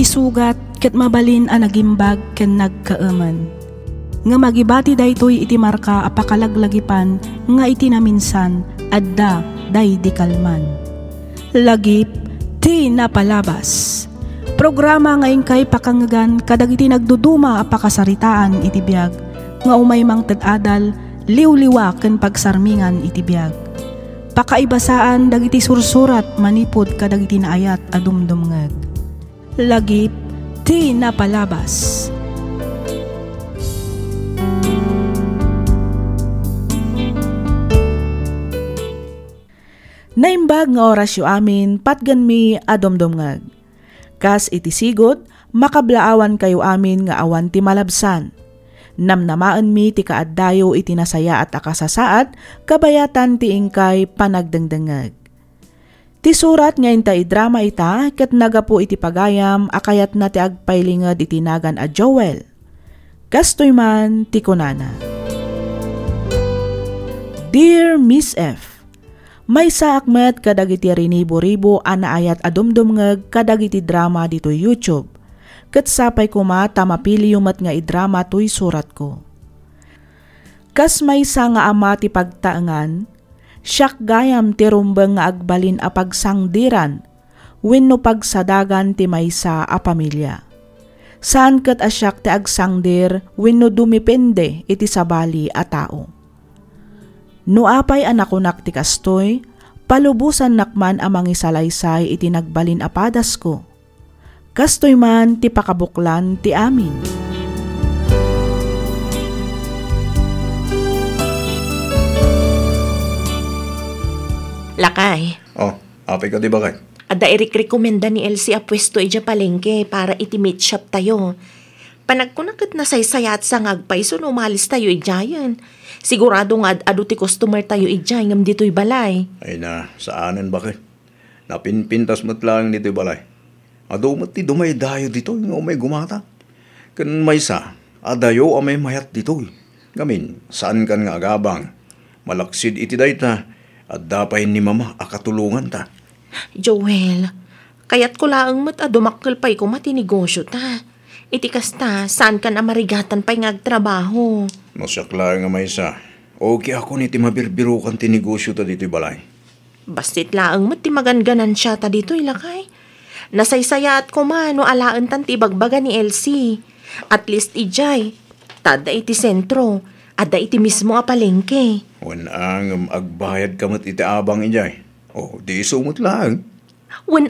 sugat ket mabalin a nagimbag ken nagkaaman. Nga magibati daytoy iti marka a pakalaglagipan nga iti naminsan adda day di kalman. Lagip ti napalabas. Programa ngayon kay pakangagan kadagiti nagduduma a pakasaritaan iti biag nga umaymang ted-adal liwliwa ken pagsarmingan iti biag. Pakaibasaan dagiti sursurat manipod kadagiti naayat a dumdumngeg. Lagip ti napalabas. Naimbag nga orasyo amin patgan mi adomdomngag. Kas iti sigot, makablaawan kayo amin nga awan ti malabsan. Namnamaan mi ti kaaddayo iti nasaya at akasasaat, kabayatan ti ingkay panagdengdengag. Ti surat ngayon ta idrama ita, ket nagapo iti pagayam, akayat na ti agpailingad iti nagan a Joel. Kastoy man ti kunana. Dear Miss F, may saakmet kadagiti rinibo-ribo anaayat adumdumngeg kadagiti drama dito YouTube. Ket sapay kuma tamapili yumat nga idrama toy surat ko. Kas may sa nga ama ti pagtaengan, siyak gayam ti rumbeng nga agbalin a pagsangdiran, wenno pagsadagan ti maysa a pamilya. Saan ket asyak ti agsangdir wenno dumipende iti sabali a tao. No apay anakunak ti kastoy, palubusan nakman amang isalaysay iti nagbalin apadas ko. Kastoy man ti pakabuklan ti amin. Lakay. Oh, apay ka di ba kay? Ada irik-rekomenda ni Elsie a pwesto ija palengke para iti meat shop tayo. Panagkunakit na saysayat sa ngagpay so umalis tayo ijayan. Sigurado nga adu ti customer tayo ijay ngam dito'y balay. Ay na, saanan ba kay? Napinpintas mo't lang dito'y balay. Adumat ti dumay dayo dito, nga may gumata. Kan may sa, adayo amay mayat dito'y. Gamin, saan kan nga agabang? Malaksid iti dayta, at dapay ni mama akatulungan ta. Joel, kayat ko laang mat adumakkel pa'y ko matinegosyo ta. Iti kasta, saan ka na marigatan pa'y ngagtrabaho? Masakla nga may sa. Okay ako ni ti mabirbirukan ti negosyo ta dito'y balay. Bastit laang mat ti maganganan siya ta dito'y lakay. Nasaysayat ko man no alaan tan ti bagbaga ni Elsie. At least ijay, tada iti sentro, ada iti mismo a palengke. Wan ang agbayad kamat iti abang ijay. Oh, di sumot lang. Wan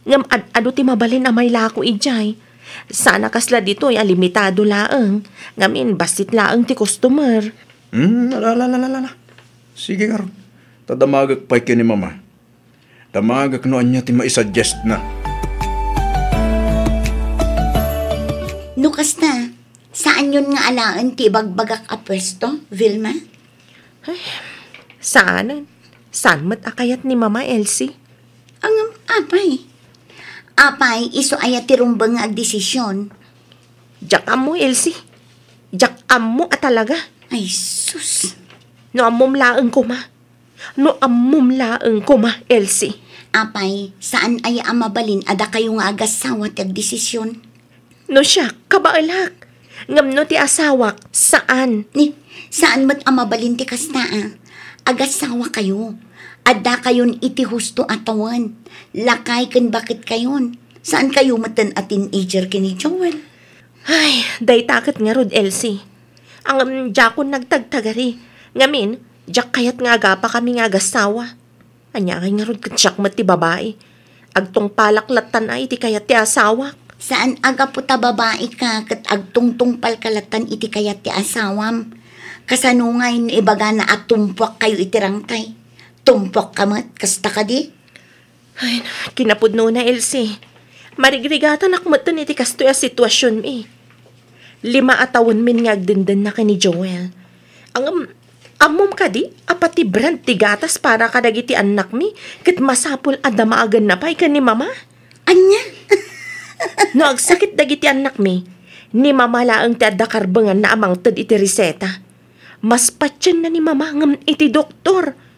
ngam adu ti mabalin a may lako ijay. Sana kasla dito ay limitado laang. Ngamin, basit laang ti customer. Lala. Sige karon. Tadamagak pa'y ni mama. Damagak noan niya ti maisuggest na. Nukas na, saan yun nga alaan ti bagbagak a pwesto, Vilma? Ay, saan? Saan mat akayat ni Mama Elsie? Ang apay. Apay, iso ayat ti rumbang nga agdesisyon. Jak mo, Elsie. Jak mo talaga. Ay, sus. No amom laeng ko ma. Elsie. Apay, saan ay amabalin ada kayo nga agasawa ti agdesisyon? No siya, kabaalak. Ngam no ti asawak, saan? Ni, saan mat amabalin ti kastaa? Agasawa kayo. Adda kayon iti husto atawan. Lakay ken bakit kayon? Saan kayo matan a teenager kini Joel? Ay, day takot nga rod, Elsie. Ang jakon nagtagtagari. Ngamin, jak kayat nga aga pa kami nga agasawa. Anya kay nga rod katsyak mat ti babae. Agtong palaklatan ay iti kayat ti asawak. Saan aga po ta babae ka kat agtungtung palkalatan iti kayat ti asawam? Kasanungay ni ibaga na atumpwak kayo itirangkay. Tumpok ka mat, kasta ka di? Ay, kinapudno na, Elsie. Marigrigatan akmatan iti kastoy a sitwasyon mi. 5 atawon min nga agdindan na kani Joel. Ang amom ka di, apati brand ti gatas para kadagiti anak mi, kat masapul adama agan na pa'y ka ni mama. Anya? No agsakit dagiti anak mi, ni mama laang ti adda karbangan na amang tad iti reseta. Mas patyan na ni mama ngam iti doktor.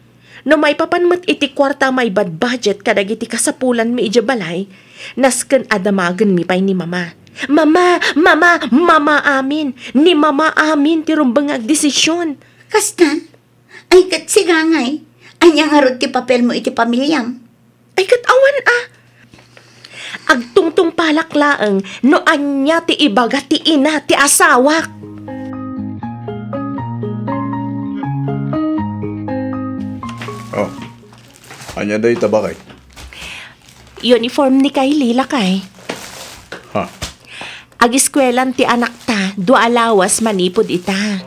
No may papanmat iti kwarta may bad budget kadag iti kasapulan mi ija balay, nasken adamagen mi pay ni mama. Mama amin. Ni mama amin ti rumbang agdesisyon. Kasta? Ay kat sigangay. Anya nga rod ti papel mo iti pamilyam. Ay kat awan Agtungtong palaklaang no anya ti ibaga ti ina ti asawak. Oh, anya day tabakay? Uniform ni Kylie lakay. Ha? Ag-eskwelan ti anak ta, alawas manipod ita.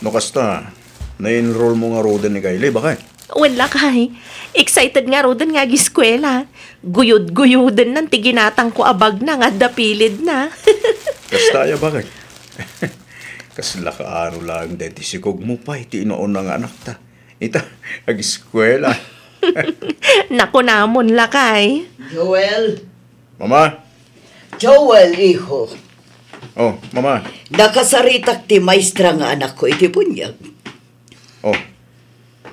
No kasta, na-enroll mo nga roden ni Kylie, bakay? Wala kay. Excited nga roden nga ag-eskwela. Guyod-guyodan ng tiginatang ko abag na nga dapilid na. Kasta ya bakay? Kasla ka ano lang deti sikog mo pa, iti inoon nga anak ta. Ita, ag-eskwela. Naku namon lakay. Joel? Mama? Joel, iho. Oh, mama. Nakasaritak ti maestra nga anak ko iti bunyag. Oh,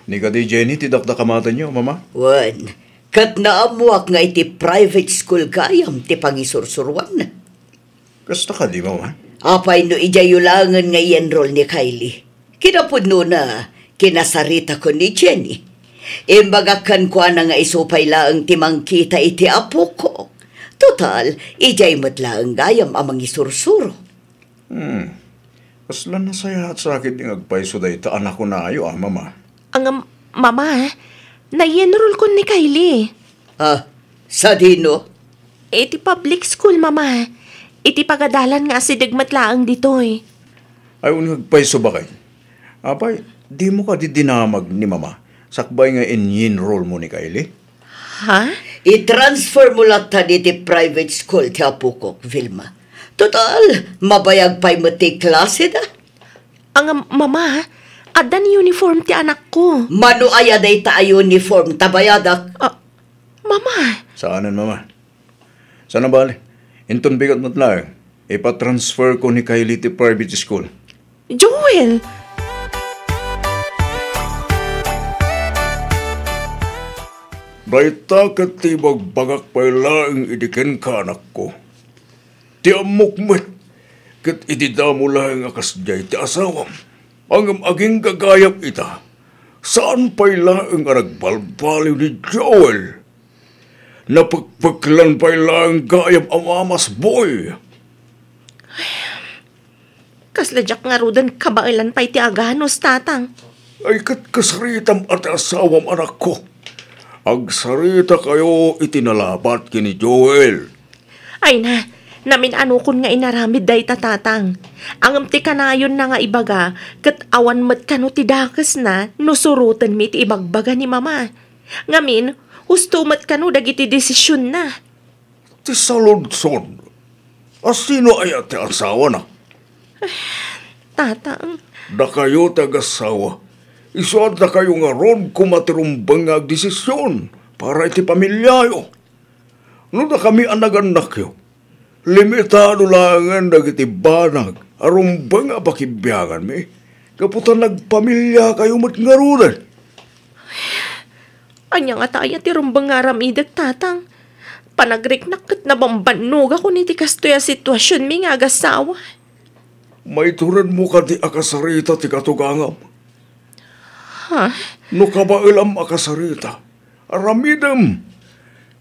ni ka di Jenny, ti dakdakamatan niyo, mama? Wan, kat naamuak nga iti private school kayam ti pangisursurwan na. Kasta ka di, mama? Apay no ijayulangan nga i-enroll ni Kylie. Kinapudno na kinasarita ko ni Jenny. Imbagakan ko na nga isupay laang timang kita iti apo ko. Total, ijay matlaang gayam amang isursuro. Kasla na saya at sakit ng agpaiso da ita anak ko na ayo, mama. Ang mama, na-enroll ko ni Kylie. Sa dino? Iti public school, mama. Iti pagadalan nga si dagmatlaang ditoy. Ay, agpaiso ba kayo? Apay, di mo ka dinamag ni mama. Sakbay nga in-enroll mo ni Kylie? Ha? I-transfer mo lang ta iti private school ti apo ko, Vilma. Total, mabayag pa'y mati klase da. Ang mama, adan uniform ti anak ko. Mano ayaday ta ay uniform tabayadak. Mama. Saanan, mama? Sana bali? Inton bigat mo't lang. Ipa-transfer ko ni Kylie ti private school. Joel! Baita katibag bagak pa'y laing idiken ka anak ko. Ti amukmet, kat ididamo laing akas jay ti asawam. Ang aging gagayap ita, saan pa'y laing aragbalbaliw ni Joel? Napagpaglan pa'y laing gayap ang amas boy. Kasladyak nga rudan kabailan pa'y ti aganos, tatang. Ay kat kasaritam at asawam anak ko. Agsarita kayo itinalabat kini Joel. Ay na, namin anukon nga inaramid day tatatang. Ang amti kanayon na nga ibaga, kat awan mat kano ti dakas na, nusurutan mi ti ibagbaga ni mama. Ngamin, husto mat kano dagiti desisyon na. Ti saludson. Asino ay ati asawa na? Tatang. Da kayo tagasawa. Isuad na kayo nga ron kumatirumbang nga desisyon para iti pamilyayo. No na kami anagan-nak yo, limitado langan dagiti banag, arumbang nga pakibyangan mi, kaputan nagpamilya kayo mat nga runan. Anya nga tayo ti rumbang nga ramidag, tatang. Panagriknak kat nabambanog ako ni ti kastoya sitwasyon mi nga agasawa. May turan mo ka di akasarita ti katugangam. Ha? No kabailam akasarita, aramidam,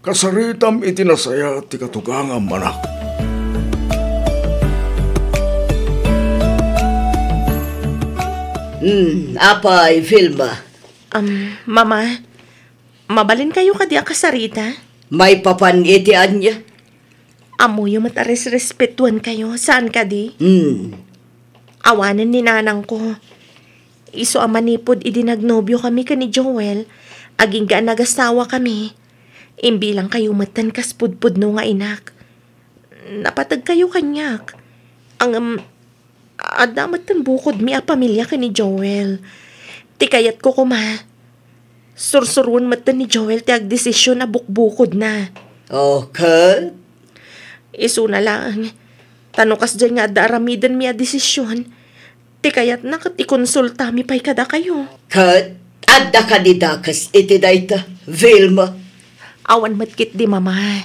kasaritam itinasaya ti katugangam anak. Apay, Vilma. Mama, mabalin kayo ka di akasarita? May papanitian niya? Amo yung matares respetuan kayo, saan ka di? Awanan ni nanang ko. Iso amanipod idinagnobyo kami ka ni Joel, aging gaan nagasawa kami. Imbilang kayo matan kaspudpud no nga inak. Napatag kayo kanyak. Ang adamat tan bukod mi a pamilya ka ni Joel. Ti kayat ko kuma. Sursurun matan ni Joel ti agdesisyon na bukbukod na. Okay. Iso na lang. Tanukas dyan nga daramidan mi a desisyon. Ti kayat na kat ikonsulta mi pa'y kada kayo. Kat, Adda ka ni Dakas iti dayta, Vilma. Awan matkit di mama.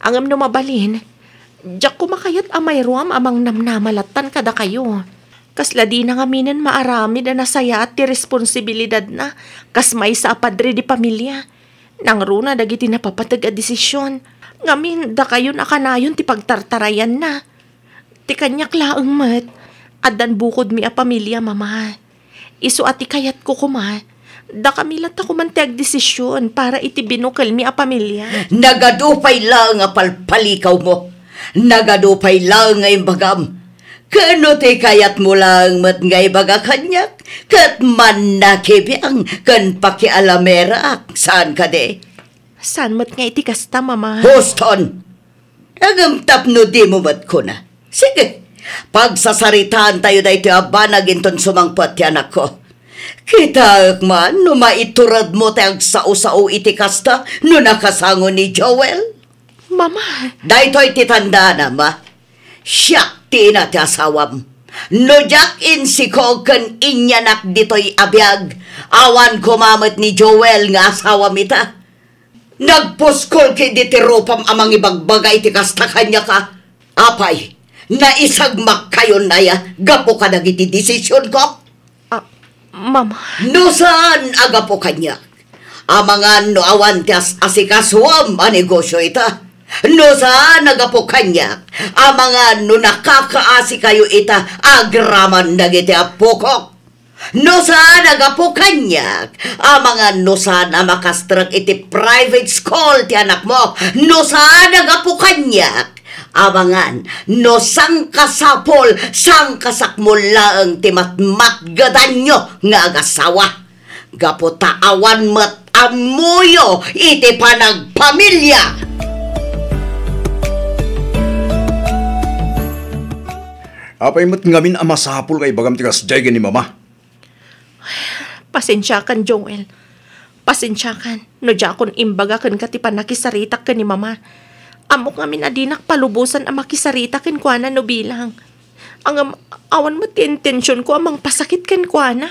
Angam no mabalin. Diyak kumakayat amay ruam amang namnamalatan kada kayo. Kasla di na ngaminan maarami na nasaya at ti responsibilidad na. Kas may sa apadre di pamilya. Nang runa dagiti napapatag a desisyon. Ngamin da kayo nakanayon ti pagtartarayan na. Ti kanyak laeng mat. Adan bukod mi a pamilya mama. Isu ati kayat ko kuma. Da kami lata kumantag desisyon para iti binukal mi a pamilya. Nagadupay lang nga palpalikaw mo. Nagadupay lang nga imbagam. Kano te kayat mo lang mat nga ibaga kanyak. Kat man nakibiyang kan pakialamera. Saan ka de? Saan mat nga iti kasta mama? Houston! Agam tapno di mo mat ko na. Sige, pagsasaritaan tayo da iti abanag inton sumangpat ti anak ko. Kita man, no maiturad mo tayag sao-sao iti kasta no nakasango ni Joel. Mama! Daytoy ti tanda na ma. Siya ti ina ti asawam. No jak in si Kogan inyanak dito'y abiyag. Awan kumamat ni Joel nga asawam ita. Nagpuskol kay di ti ropam amang ibagbagay ti kasta kanya ka. Apay, naisagmak kayo na ya. Gapo ka nagiti desisyon ko. Mama. No saan agapo kanya? Amangan no awan ti asikasuam a negosyo ita. No saan agapo kanya? Amangan no nakakaasi kayo ita agraman dagiti apokok. No saan agapo kanya? Amangan no saan makastrak iti private school ti anak mo. No saan agapo kanya? Amangan no sangkasapol sangkasakmol laeng ti matmatgadanyo nga agasawa. Gapo taawan mat amuyo iti panagpamilya. Apay mat ngamin amasapol kay bagam tikas jay ni mama. Pasensya kan, Joel. Pasensya kan. No jakon imbaga kan kati panakisaritak kan ni mama. Amok ngamin adinak palubusan ang makisarita kan kuana no bilang. Ang awan mo ti intensyon ko amang pasakit kan kuana.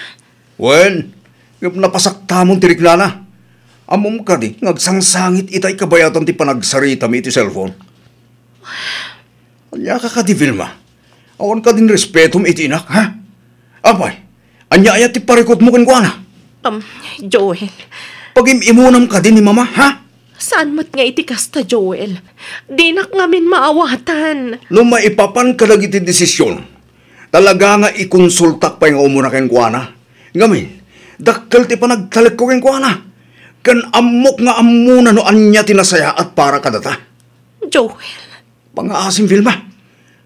Wen, yung napasaktamon tiriklana. Amom ka di, ngagsangsangit itay kabayatan ti panagsarita mi iti cellphone. Anya ka di Vilma. Awan ka din respetum iti inak, ha? Apay, anya ayat ti parikot mo kan kuana. Joel. Pag-imunam ka din ni mama, ha? Saan mat nga iti kasta, Joel? Dinak ngamin maawatan. No maipapan ka iti desisyon, talaga nga ikonsultak pa yung umuna kang kuana. Ngamin, dakkel ti panagtalik ko kang kuana. Kan amok nga amuna no anya tinasaya at para kadata. Joel. Pangaasim, Vilma.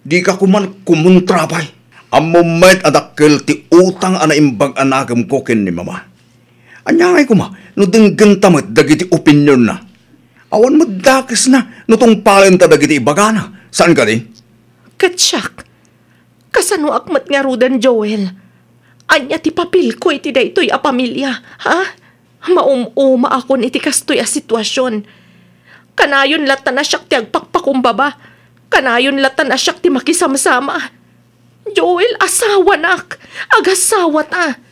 Di ka kuman kumuntrapay. Amumet adakkel ti utang anaimbag anagam ko ken ni mama. Anyangay kuma, no denggan tamat dagiti opinyon na. Awan magdakis na, no tong palenta dagiti ibagana. Saan ka di? Katsyak. Kasano akmat nga rudan, Joel? Anya ti papil ko iti daytoy a pamilya, ha? Maumuma akon iti kastoy a sitwasyon. Kanayon latan na siyak ti agpakpakumbaba. Kanayon latan na siyak ti makisamsama. Joel, asawa nak. Agasawa ta.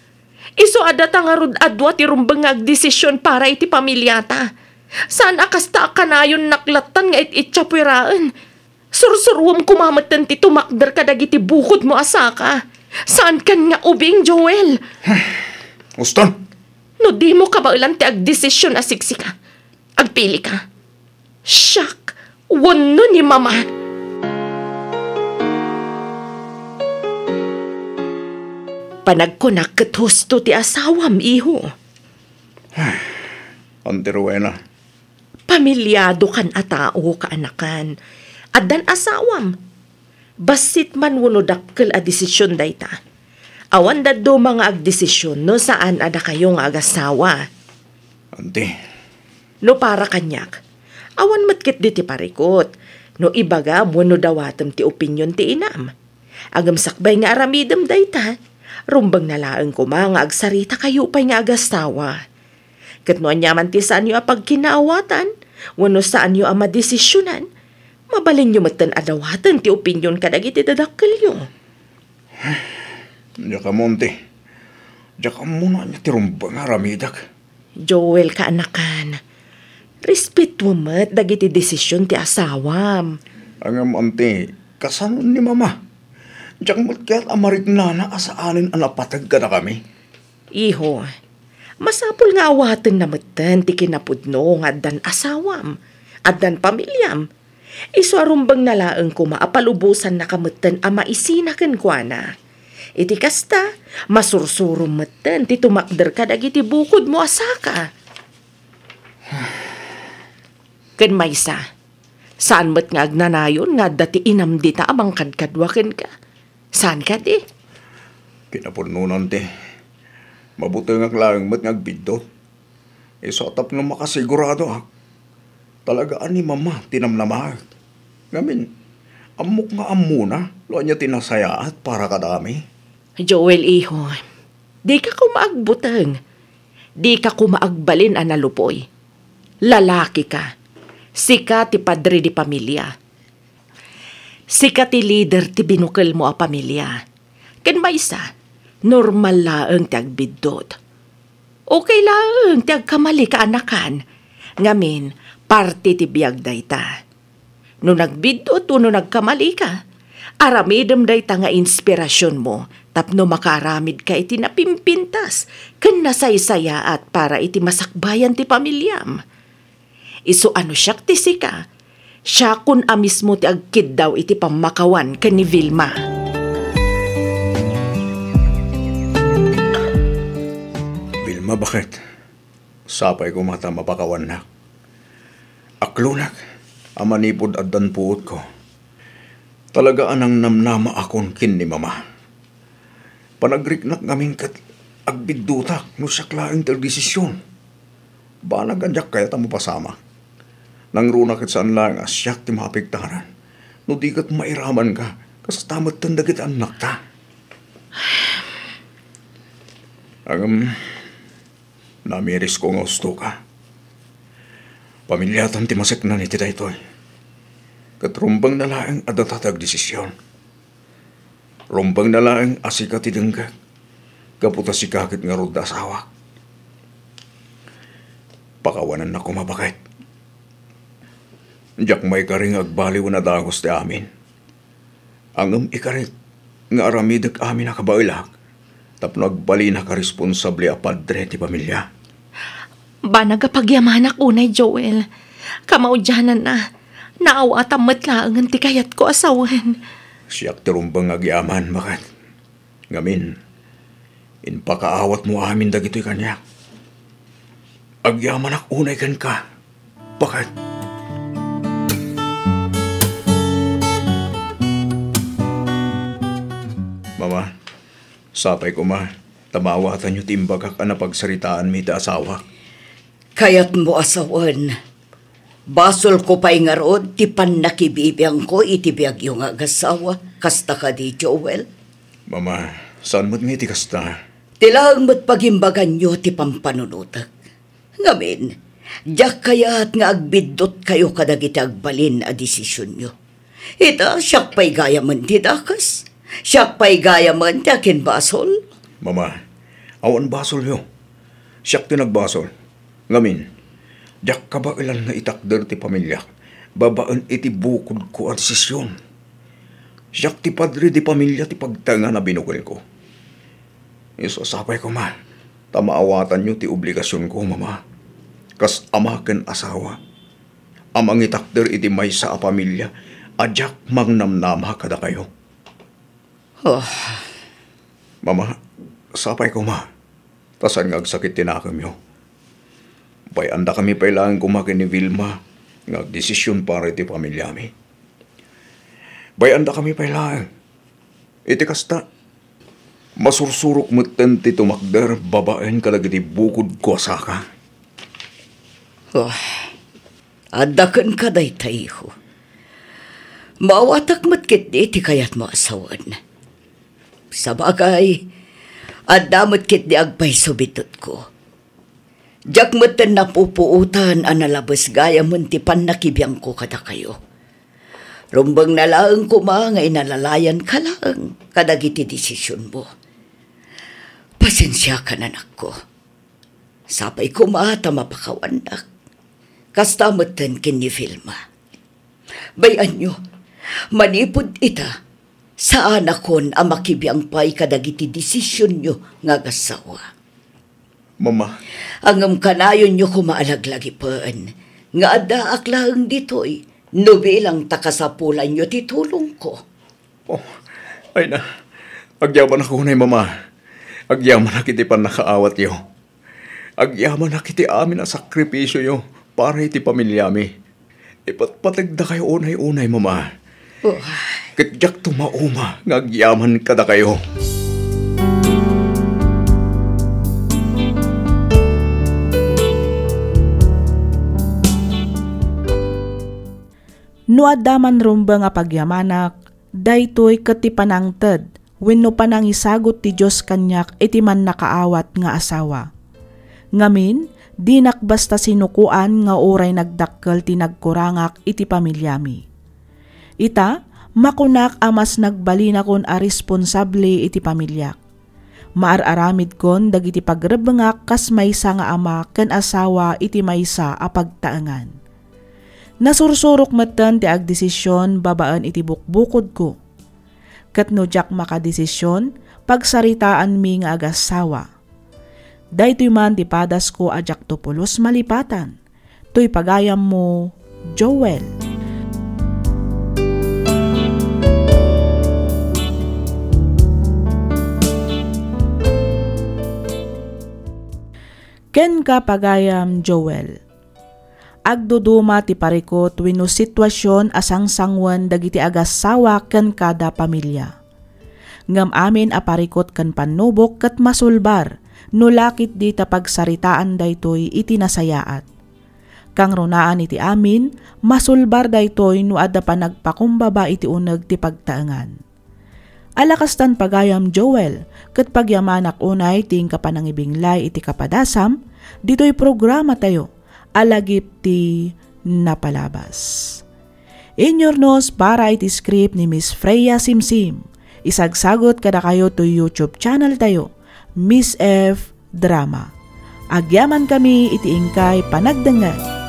Iso adata nga rud adwa ti rumbang agdesisyon para iti pamilya ta. Saan akasta kanayon naklatan nga itchapwiraan. Sursurwam kumamatan ti tumakder ka dagiti bukod mo asaka. Saan kan nga ubing, Joel? Uston? No di mo kabailan ti agdesisyon asiksika. Agpili ka. Siyak, wano ni mama. Panagkunak kat husto ti asawam, iho. Antiruena. Pamilyado kan atao kaanakan. Adan asawam. Basit man wano dakkel a desisyon dayta. Awan daddo mga agdesisyon no saan ada kayong agasawa. Anti. No para kanyak. Awan matkit di ti parikot. No ibaga wano dawatem ti opinyon ti inam. Agam sakbay nga aramidem dayta. Rumbang nalaang ko mga agsarita kayo pa'y nga agastawa. Kat no anyaman ti saan yo apag kinaawatan, wano saan yo ama desisyonan, mabalin nyo matan adawatan ti opinyon kadag iti dadakkel yo. Diya ka, Monte. Diyak muna niya tirumbang aramidak. Joel ka anakan. Respeto mo't dagiti desisyon ti asawam. Ang amante, kasanon ni mama. Diyak mo't kaya't amarik na asaanin ang napatag ka na kami. Iho, masapul nga awaten na matan ti kinapudno nga dan asawam, at dan pamilyam. Iso arumbang nalaang kumaapalubusan na kamatan a maisinaken kwa na. Iti kasta, masursurum matan ti tumakder ka dagiti bukod mo asaka. Ken maysa, saan mat nga agnanayon nga dati inam dita amang kadkadwaken ka? Saan ka di? Kinapununan te. Mabuti nga klarang mat nga agbidot. Isotap nga makasigurado ha. Talagaan ni mama tinamnamahag. Ngamin, amok nga amuna, lo niya tinasayaat para kadami. Joel, iho, di ka kumaagbutang. Di ka kumaagbalin analupoy. Lalaki ka. Sika ti padre di pamilya. Sika ti leader ti binukil mo a pamilya. Ken maysa, normal laeng ti agbidot. Okay laeng ti agkamali ka anakan. Ngamin, parte ti biyag dayta. No nagbidot o no nagkamali ka, aramidem dayta nga inspirasyon mo, tapno makaramid ka iti napimpintas, ken nasaysaya at para iti masakbayan ti pamilyam. Isu ano siyak ti sika, siya kun amis mo ti agkid daw iti pamakawan ken ni Vilma. Vilma, bakit? Sapay ko mata mapakawan na. Aklunak, amanipod at danpuot ko. Talaga anang namnama akon kin ni mama. Panagriknak ngamin kat agbidutak no saklaing tal desisyon. Banag anjak kaya tamo pasama. Nang runa kat saan lang asyak ti maapektaran. No di kat mairaman ka, kastamat tandagit anak ta. Namiris ko nga gusto ka. Pamilyatan ti masek na ni ti daytoy. Katrumbang na laeng adatatag desisyon. Rumbang na laeng asika ti denggag. Kaputa si kakit nga rod asawa. Pakawanan na kumabakit. Diyak may karing agbaliw na dagos ti amin. Angam ikarit nga aramidag amin na kabailag. Tapno agbali na karesponsable a padre ti pamilya. Ba nagapagyamanak unay, Joel. Kamaudyanan na. Naawatan matlaangan ti kayat ko asawan. Siyak tirumbang agyaman, bakit? Ngamin, inpakaawat mo amin dagito'y kanyak. Agyaman ak unay kan ka. Bakit? Mama, sapay ko ma, tamawatan nyo timbagak na pagsaritaan mi ta asawa. Kayat mo asawan. Basol ko pa'y nga rood, ti panakibibiyang ko itibiyag yung agasawa. Kasta ka di, Joel. Mama, saan mo't nga iti kasta? Tilang mo't pagimbagan nyo ti pampanunutak. Ngamin, diyak kaya't nga agbidot kayo kadagiti agbalin a desisyon nyo. Ita, siyak pa'y gaya man ti dakas. Siyak pa'y gaya man ti akin basol. Mama, awan basol yo. Siyak ti nagbasol. Ngamin, diyak ka ba ilan nga itakder ti pamilya? Babaan iti bukod ko ang desisyon. Siyak ti padre di pamilya ti pagtanga na binukil ko. Isasapay ko ma, tamaawatan nyo ti obligasyon ko, mama. Kas amaken asawa. Amang itakder iti maysa a pamilya, adyak mangnamnama kada kayo. Oh. Mama, sapay ko ma. Tasan nga agsakit tinakam yo. Bayanda kami pailangan kumakin ni Vilma nga desisyon para iti pamilya mi. Bayanda kami pailangan. Iti kasta, masursurok matan ti tumakder babaen kalagiti bukod ko asaka. Oh. Adakan ka day tayo. Maawatak matkit iti kayat mo asawan. Sa bagay, adamot kit di agpay subitot ko. Diyak matan napupuutan ang nalabas gaya muntipan nakibiyang ko kada kayo. Rumbang nalaang ko mga inalalayan ka lang kadagiti desisyon mo. Pasensya ka na ko. Sapay ko maata mapakawanak. Kastamatan kin ni Vilma. Bayan nyo, manipod ita sa anak kon ang makibiyang pay kadagiti desisyon nyo nga gasawa. Mama, Angam kanayon nyo kumaalaglag ipaan, nga ada aklaang ditoy, no bilang takasapulan nyo titulong ko. oh, ay na, agyaman ako na mama. Agyaman na kiti pan nakaawat yo. Agyaman na kiti amin na sakripisyo yo para iti pamilyami. Ipatpatagda kayo unay-unay, mama. Oh, Katyak tumauma, nga agyaman kada kayo. No adaman rumba nga pagyamanak, daytoy ket ti panangted, wenno panangisagot ti Dios kanyak iti man nakaawat nga asawa. Ngamin, dinak basta sinukuan nga oray nagdakkel ti nagkurangak iti pamilyami. Ita, makunak amas nagbalina kon a responsable iti pamilyak. Maararamid kon dagiti pagrebengak kas maysa nga ama ken asawa iti maysa a pagtaengan. Nasursurok matan ti agdesisyon babaan iti bukbukod ko. Ket no jak makadesisyon, pagsaritaan mi nga agasawa. Daytoy man ti padas ko ajak to pulos malipatan. Toy pagayam mo, Joel. Ken ka pagayam, Joel. Agduduma ti parikot wenno sitwasyon asang sangwan dagiti agasawa ken kada pamilya. Ngam amin a parikot ken panubok ket masulbar no lakit di ta pagsaritaan daytoy iti nasayaat. Kang runaan iti amin masulbar daytoy no adda pa nagpakumbaba iti uneg ti pagtaengan. Alakastan pagayam, Joel, ket pagyamanak unay ting kapanangibinglay iti kapadasam ditoy programa tayo. Alagip ti napalabas. Inyornos para iti script ni Miss Freya Simsim. Isagsagot kada kayo to YouTube channel tayo, Miss F Drama. Agyaman kami iti ingkay panagdangan.